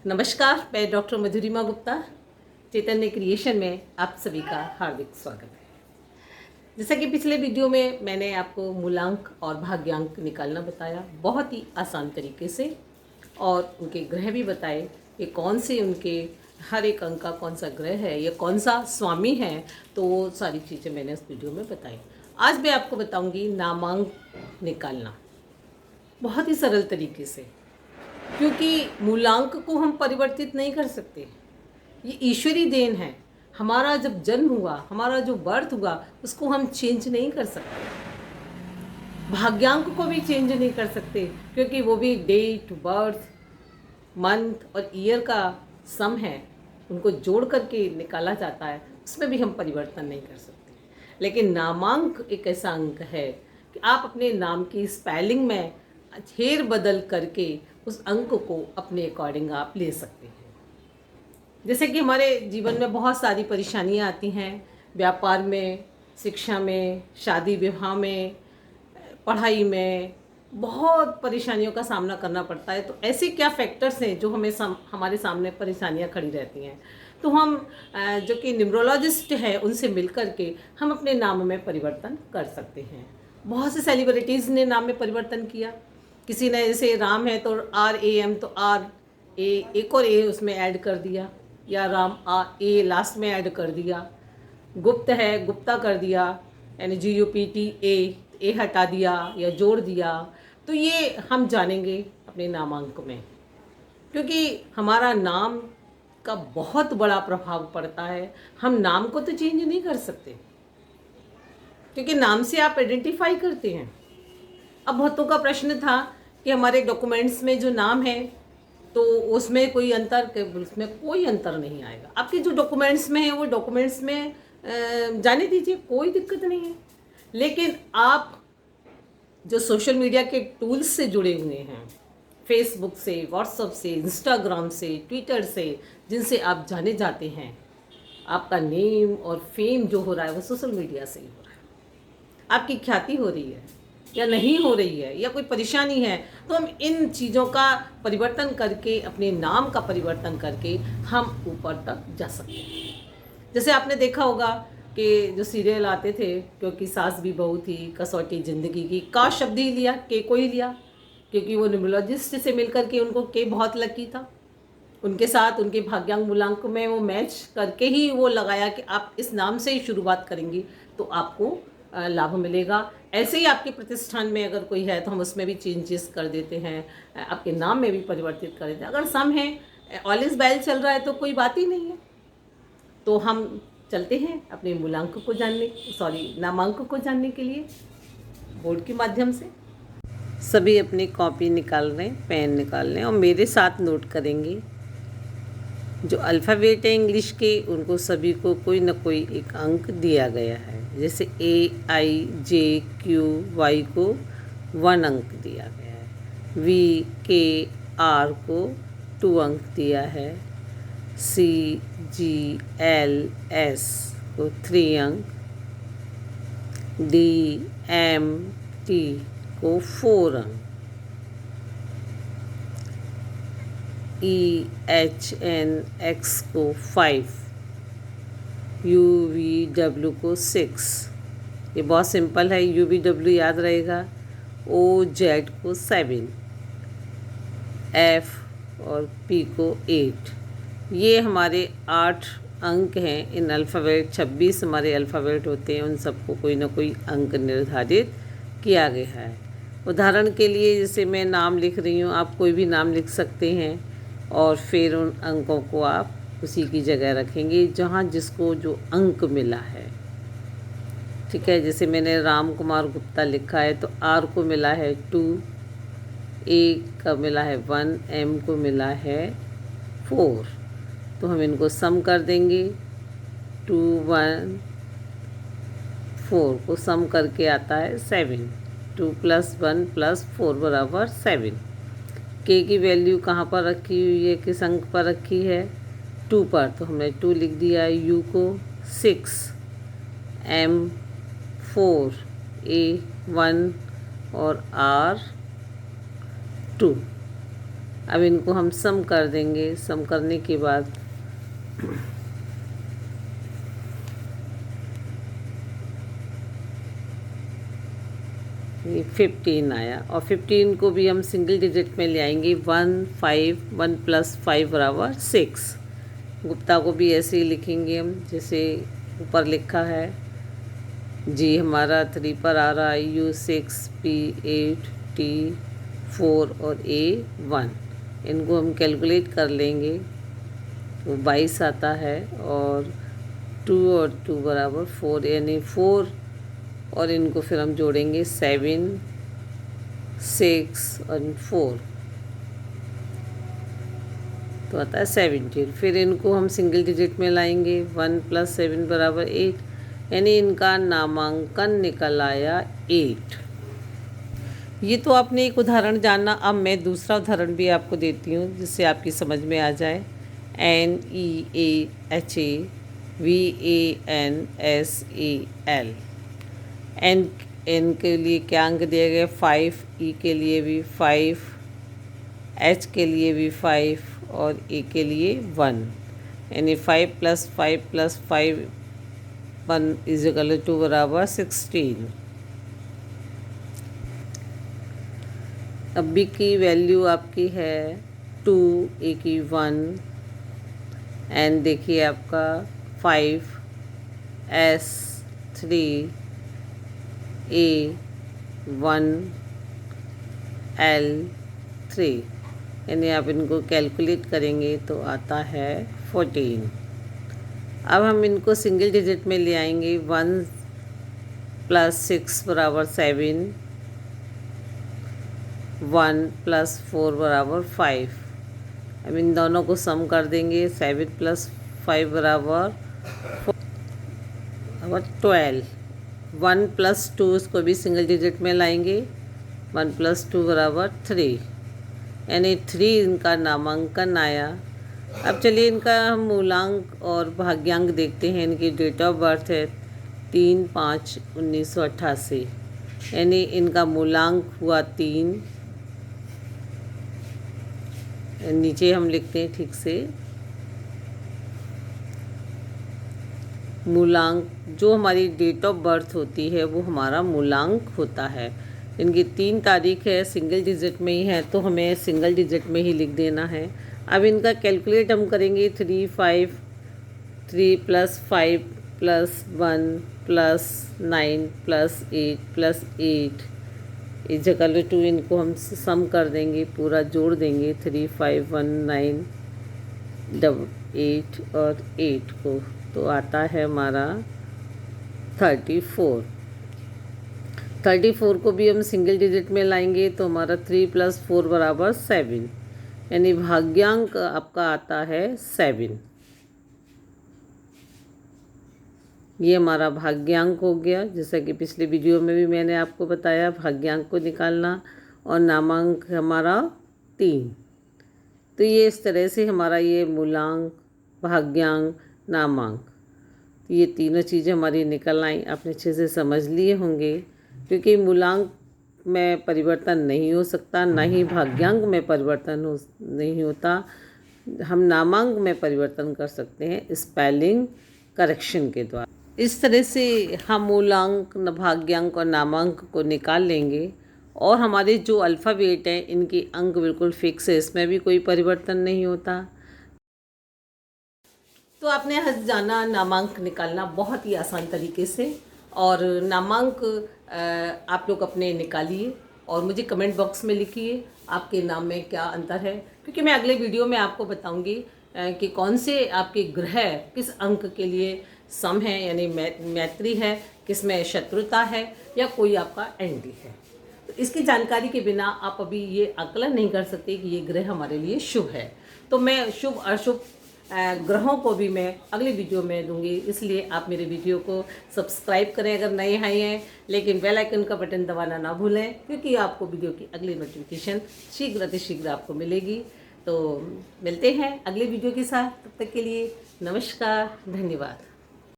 नमस्कार, मैं डॉक्टर मधुरिमा गुप्ता। चैतन्य क्रिएशन में आप सभी का हार्दिक स्वागत है। जैसा कि पिछले वीडियो में मैंने आपको मूलांक और भाग्यांक निकालना बताया बहुत ही आसान तरीके से, और उनके ग्रह भी बताए कि कौन से उनके हर एक अंक का कौन सा ग्रह है या कौन सा स्वामी है, तो वो सारी चीज़ें मैंने उस वीडियो में बताई। आज मैं आपको बताऊंगी नामांक निकालना बहुत ही सरल तरीके से, क्योंकि मूलांक को हम परिवर्तित नहीं कर सकते। ये ईश्वरी देन है। हमारा जब जन्म हुआ, हमारा जो बर्थ हुआ, उसको हम चेंज नहीं कर सकते। भाग्यांक को भी चेंज नहीं कर सकते, क्योंकि वो भी डेट, बर्थ, मंथ और ईयर का सम है। उनको जोड़ करके निकाला जाता है, उसमें भी हम परिवर्तन नहीं कर सकते। लेकिन नामांक एक ऐसा अंक है कि आप अपने नाम की स्पेलिंग में फेर बदल करके उस अंक को अपने अकॉर्डिंग आप ले सकते हैं। जैसे कि हमारे जीवन में बहुत सारी परेशानियां आती हैं, व्यापार में, शिक्षा में, शादी विवाह में, पढ़ाई में बहुत परेशानियों का सामना करना पड़ता है। तो ऐसे क्या फैक्टर्स हैं जो हमारे सामने परेशानियां खड़ी रहती हैं। तो हम जो कि न्यूमरोलॉजिस्ट है उनसे मिल कर के हम अपने नाम में परिवर्तन कर सकते हैं। बहुत से सेलिब्रिटीज़ ने नाम में परिवर्तन किया। किसी ने, जैसे राम है तो RAM, तो ए एक और ए उसमें ऐड कर दिया, या राम ए लास्ट में ऐड कर दिया। गुप्त है, गुप्ता कर दिया, यानी GUPTA हटा दिया या जोड़ दिया। तो ये हम जानेंगे अपने नामांक में, क्योंकि हमारा नाम का बहुत बड़ा प्रभाव पड़ता है। हम नाम को तो चेंज नहीं कर सकते, क्योंकि नाम से आप आइडेंटिफाई करते हैं। अब बहुतों का प्रश्न था कि हमारे डॉक्यूमेंट्स में जो नाम है तो उसमें कोई अंतर, उसमें कोई अंतर नहीं आएगा। आपके जो डॉक्यूमेंट्स में है वो डॉक्यूमेंट्स में जाने दीजिए, कोई दिक्कत नहीं है। लेकिन आप जो सोशल मीडिया के टूल्स से जुड़े हुए हैं, फेसबुक से, व्हाट्सएप से, इंस्टाग्राम से, ट्विटर से, जिनसे आप जाने जाते हैं, आपका नेम और फेम जो हो रहा है वो सोशल मीडिया से ही हो रहा है। आपकी ख्याति हो रही है या नहीं हो रही है, या कोई परेशानी है, तो हम इन चीज़ों का परिवर्तन करके, अपने नाम का परिवर्तन करके हम ऊपर तक जा सकते हैं। जैसे आपने देखा होगा कि जो सीरियल आते थे, क्योंकि सास भी बहू थी, कसौटी ज़िंदगी की, का शब्द ही लिया, के को ही लिया, क्योंकि वो न्यूमरोलॉजिस्ट से मिल करके उनको के बहुत लकी था। उनके साथ उनके भाग्यांक मूलांक में वो मैच करके ही वो लगाया कि आप इस नाम से ही शुरुआत करेंगी तो आपको लाभ मिलेगा। ऐसे ही आपके प्रतिष्ठान में अगर कोई है तो हम उसमें भी चेंजेस कर देते हैं, आपके नाम में भी परिवर्तित कर देते हैं। अगर सम है, ऑल इज वेल चल रहा है, तो कोई बात ही नहीं है। तो हम चलते हैं अपने मूलांक को जानने, नामांक को जानने के लिए बोर्ड के माध्यम से। सभी अपनी कॉपी निकाल रहे हैं, पेन निकाल रहे हैं और मेरे साथ नोट करेंगे। जो अल्फ़ाबेट है इंग्लिश के, उनको सभी को कोई ना कोई एक अंक दिया गया है। जैसे AIJQY को 1 अंक दिया गया है, VKR को 2 अंक दिया है, CGLS को 3 अंक, DMT को 4 अंक, EHNX को 5, UVW को 6। ये बहुत सिंपल है, UVW याद रहेगा। OZ को 7, F और P को 8। ये हमारे 8 अंक हैं। इन अल्फ़ाबेट 26 हमारे अल्फ़ाबेट होते हैं, उन सबको कोई ना कोई अंक निर्धारित किया गया है। उदाहरण के लिए, जैसे मैं नाम लिख रही हूँ, आप कोई भी नाम लिख सकते हैं और फिर उन अंकों को आप उसी की जगह रखेंगे जहाँ जिसको जो अंक मिला है। ठीक है, जैसे मैंने राम कुमार गुप्ता लिखा है तो R को मिला है 2, A का मिला है 1, M को मिला है 4। तो हम इनको सम कर देंगे। 2, 1, 4 को सम करके आता है 7। 2 + 1 + 4 बराबर 7। के की वैल्यू कहाँ पर रखी हुई है, किस अंक पर रखी है, 2 पर, तो हमने 2 लिख दिया। U को 6, M 4, A 1 और R 2। अब इनको हम सम कर देंगे। सम करने के बाद ये 15 आया, और 15 को भी हम सिंगल डिजिट में ले आएंगे। 1 5 1 + 5 बराबर 6। गुप्ता को भी ऐसे ही लिखेंगे हम जैसे ऊपर लिखा है। जी हमारा 3 पर आ रहा है, U 6 P 8 T 4 और A 1। इनको हम कैलकुलेट कर लेंगे तो 22 आता है, और 2 और 2 बराबर 4, यानी 4, और इनको फिर हम जोड़ेंगे 7 6 और 4 तो आता है 17। फिर इनको हम सिंगल डिजिट में लाएंगे। 1 + 7 बराबर 8, यानी इनका नामांकन निकल आया 8। ये तो आपने एक उदाहरण जाना। अब मैं दूसरा उदाहरण भी आपको देती हूँ जिससे आपकी समझ में आ जाए। NEAHAVANSEL। एन के लिए क्या अंक दिए गए? 5, ई के लिए भी 5, एच के लिए भी 5 और ए के लिए 1, यानी 5 + 5 + 5 1 = 2 बराबर 16। अब बी की वैल्यू आपकी है 2, ए की 1, एन देखिए आपका 5, एस 3, ए 1, एल 3, यानी आप इनको कैलकुलेट करेंगे तो आता है 14। अब हम इनको सिंगल डिजिट में ले आएंगे। 1 + 6 बराबर 7, 1 + 4 बराबर 5। अब इन दोनों को सम कर देंगे। 7 + 5 बराबर 12। 1 + 2 इसको भी सिंगल डिजिट में लाएंगे। 1 + 2 बराबर 3, यानी 3 इनका नामांकन आया। अब चलिए इनका हम मूलांक और भाग्यांक देखते हैं। इनकी डेट ऑफ बर्थ है 3/5/1988, यानी इनका मूलांक हुआ 3। नीचे हम लिखते हैं ठीक से, मूलांक जो हमारी डेट ऑफ बर्थ होती है वो हमारा मूलांक होता है। इनकी 3 तारीख है, सिंगल डिजिट में ही है तो हमें सिंगल डिजिट में ही लिख देना है। अब इनका कैलकुलेट हम करेंगे। 3 5 3 + 5 + 1 + 9 + 8 + 8 = 2। इनको हम सम कर देंगे, पूरा जोड़ देंगे। 3 5 1 9 8 और 8 को, तो आता है हमारा 34। 34 को भी हम सिंगल डिजिट में लाएंगे तो हमारा 3 + 4 बराबर 7, यानी भाग्यांक आपका आता है 7। ये हमारा भाग्यांक हो गया। जैसा कि पिछले वीडियो में भी मैंने आपको बताया भाग्यांक को निकालना, और नामांक हमारा 3। तो ये इस तरह से हमारा ये मूलांक, भाग्यांक, नामांक, तो ये तीनों चीज़ें हमारी निकल आई। आपने अच्छे से समझ लिए होंगे, क्योंकि मूलांक में परिवर्तन नहीं हो सकता, ना ही भाग्यांक में परिवर्तन नहीं होता। हम नामांक में परिवर्तन कर सकते हैं स्पेलिंग करेक्शन के द्वारा। इस तरह से हम मूलांक, भाग्यांक और नामांक को निकाल लेंगे, और हमारे जो अल्फ़ाबेट हैं इनके अंक बिल्कुल फिक्स है, इसमें भी कोई परिवर्तन नहीं होता। तो आपने जाना नामांक निकालना बहुत ही आसान तरीके से, और नामांक आप लोग अपने निकालिए और मुझे कमेंट बॉक्स में लिखिए आपके नाम में क्या अंतर है, क्योंकि मैं अगले वीडियो में आपको बताऊंगी कि कौन से आपके ग्रह किस अंक के लिए सम है, यानी मैत्री है, किस में शत्रुता है, या कोई आपका एंटी है। तो इसकी जानकारी के बिना आप अभी ये आकलन नहीं कर सकते कि ये ग्रह हमारे लिए शुभ है। तो मैं शुभ अशुभ ग्रहों को भी मैं अगली वीडियो में दूंगी, इसलिए आप मेरे वीडियो को सब्सक्राइब करें अगर नए आए हैं, लेकिन बेल आइकन का बटन दबाना ना भूलें, क्योंकि आपको वीडियो की अगली नोटिफिकेशन शीघ्र आपको मिलेगी। तो मिलते हैं अगले वीडियो के साथ, तब तक के लिए नमस्कार, धन्यवाद।